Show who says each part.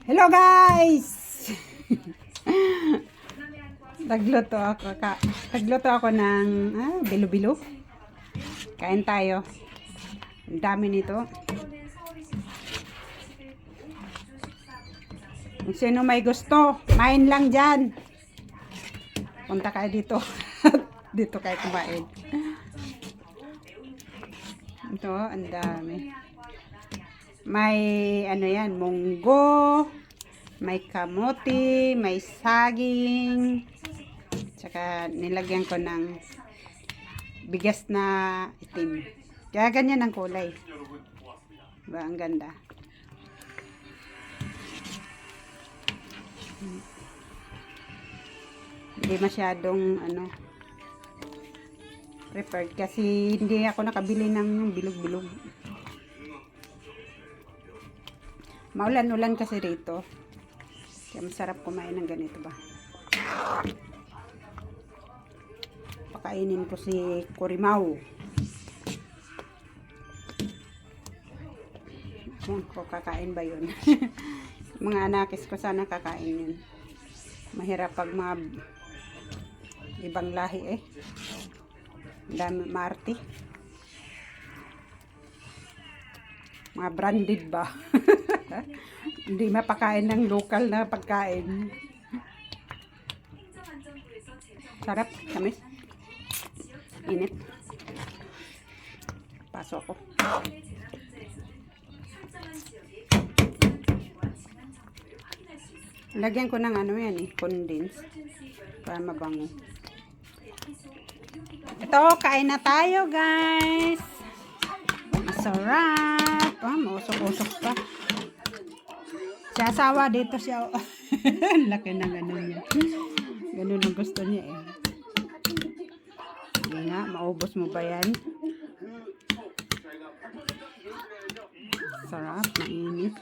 Speaker 1: Hello guys! Nagluto ako ng bilo-bilo. Kain tayo. Ang dami nito. Kung sino may gusto, main lang dyan. Punta kayo dito. Dito kayo kumain. Ito, ang dami. May ano yan, munggo, may kamote, may saging, tsaka nilagyan ko ng bigas na itim. Kaya ganyan ang kulay. Diba, ang ganda. Hindi masyadong prepared kasi hindi ako nakabili ng bilog-bilog. Maulan-ulan kasi rito. Kaya masarap kumain ng ganito ba. Pakainin ko si Kurimaw. Kung kakain ba yun? Mga anakis ko sana kakain yun. Mahirap pag mga ibang lahi eh. Dami maarte. Mga branded ba? Hindi mapakain ng local na pagkain. Sarap, tamis. Init. Pasok ko. Lagyan ko ng yan eh, condense para mabango. Ito, kain na tayo guys. Masarap. Mausok-usok pa. Si asawa dito siya. Laki na ganun niya. Ganun ang gusto niya eh. Hindi nga, maubos mo ba yan? Sarap, mainit.